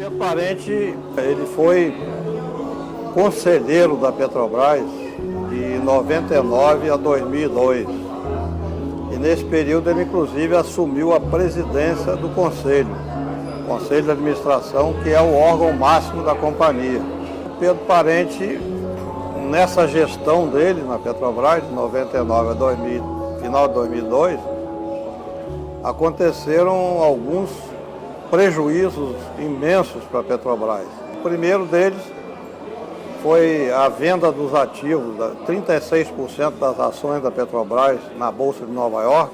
Pedro Parente, ele foi conselheiro da Petrobras de 99 a 2002. E nesse período ele inclusive assumiu a presidência do Conselho de Administração, que é o órgão máximo da companhia. O Pedro Parente, nessa gestão dele na Petrobras, de 99 a 2000, final de 2002, aconteceram alguns prejuízos imensos para a Petrobras. O primeiro deles foi a venda dos ativos, 36% das ações da Petrobras na Bolsa de Nova York.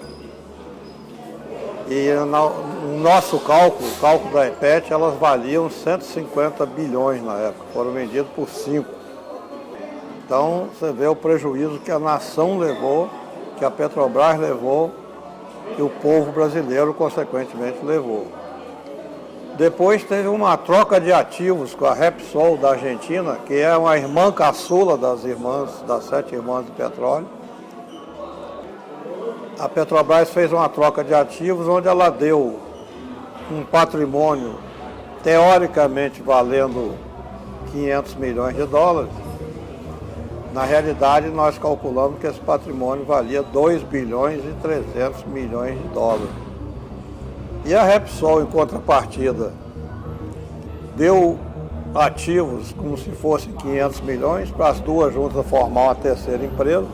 E no nosso cálculo, o cálculo da EPET, elas valiam 150 bilhões na época, foram vendidas por 5. Então você vê o prejuízo que a nação levou, que a Petrobras levou, e o povo brasileiro consequentemente levou. Depois teve uma troca de ativos com a Repsol da Argentina, que é uma irmã caçula das 7 irmãs do petróleo. A Petrobras fez uma troca de ativos onde ela deu um patrimônio teoricamente valendo 500 milhões de dólares. Na realidade, nós calculamos que esse patrimônio valia 2 bilhões e 300 milhões de dólares. E a Repsol, em contrapartida, deu ativos como se fossem 500 milhões para as duas juntas formar uma terceira empresa.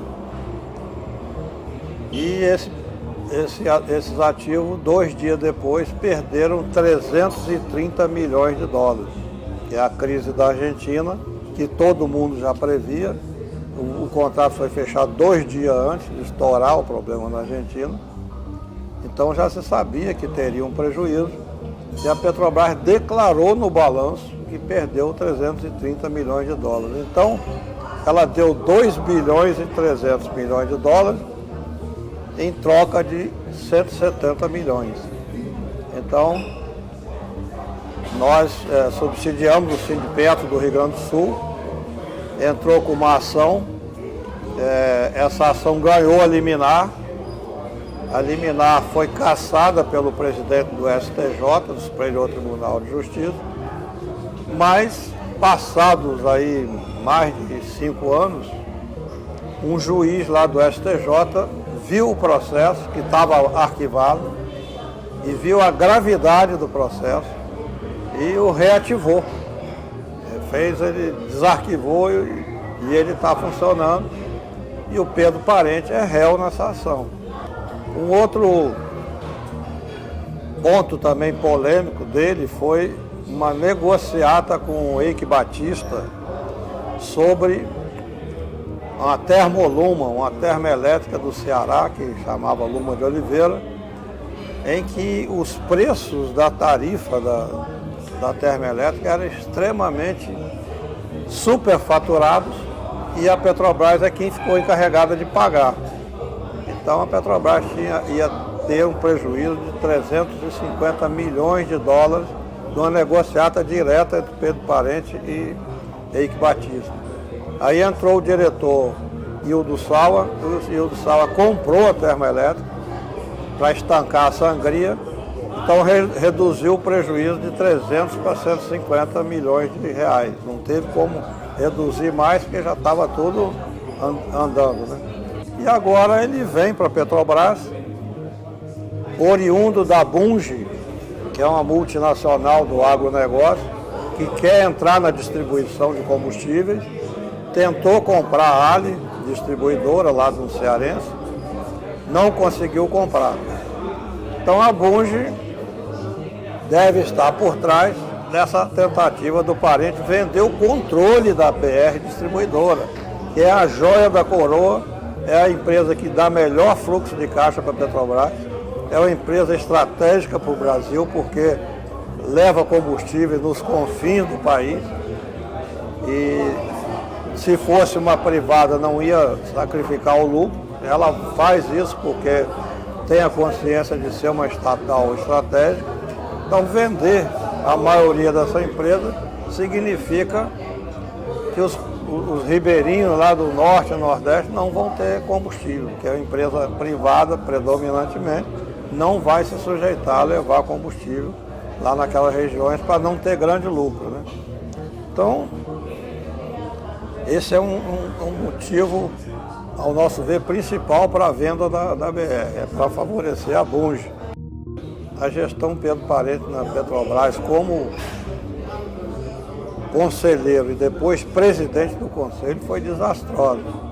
E esses ativos, 2 dias depois, perderam 330 milhões de dólares. Que é a crise da Argentina, que todo mundo já previa. O contrato foi fechado 2 dias antes de estourar o problema na Argentina. Então já se sabia que teria um prejuízo e a Petrobras declarou no balanço que perdeu 330 milhões de dólares. Então ela deu 2 bilhões e 300 milhões de dólares em troca de 170 milhões. Então nós subsidiamos o Sindipetro do Rio Grande do Sul, entrou com uma ação, essa ação ganhou a liminar. A liminar foi cassada pelo presidente do STJ, do Superior Tribunal de Justiça, mas passados aí mais de 5 anos, um juiz lá do STJ viu o processo que estava arquivado e viu a gravidade do processo e o reativou. Ele desarquivou e ele está funcionando e o Pedro Parente é réu nessa ação. Um outro ponto também polêmico dele foi uma negociata com o Eike Batista sobre uma termoluma, uma termoelétrica do Ceará, que chamava Luma de Oliveira, em que os preços da tarifa da termoelétrica eram extremamente superfaturados e a Petrobras é quem ficou encarregada de pagar. Então a Petrobras ia ter um prejuízo de 350 milhões de dólares de uma negociata direta entre Pedro Parente e Eike Batista. Aí entrou o diretor Hildo Sawa, e o Hildo Sawa comprou a termoelétrica para estancar a sangria, então reduziu o prejuízo de 300 para 150 milhões de reais. Não teve como reduzir mais, porque já estava tudo andando, né? E agora ele vem para a Petrobras, oriundo da Bunge, que é uma multinacional do agronegócio, que quer entrar na distribuição de combustíveis, tentou comprar a Ali, distribuidora lá do cearense, não conseguiu comprar. Então a Bunge deve estar por trás dessa tentativa do Parente vender o controle da BR Distribuidora, que é a joia da coroa. É a empresa que dá melhor fluxo de caixa para a Petrobras, é uma empresa estratégica para o Brasil, porque leva combustível nos confins do país e se fosse uma privada não ia sacrificar o lucro. Ela faz isso porque tem a consciência de ser uma estatal estratégica. Então vender a maioria dessa empresa significa que os ribeirinhos lá do norte e nordeste não vão ter combustível, que é uma empresa privada predominantemente, não vai se sujeitar a levar combustível lá naquelas regiões para não ter grande lucro, né? Então, esse é um motivo, ao nosso ver, principal para a venda da BR, é para favorecer a Bunge. A gestão Pedro Parente na Petrobras, como conselheiro e depois presidente do conselho, foi desastrosa.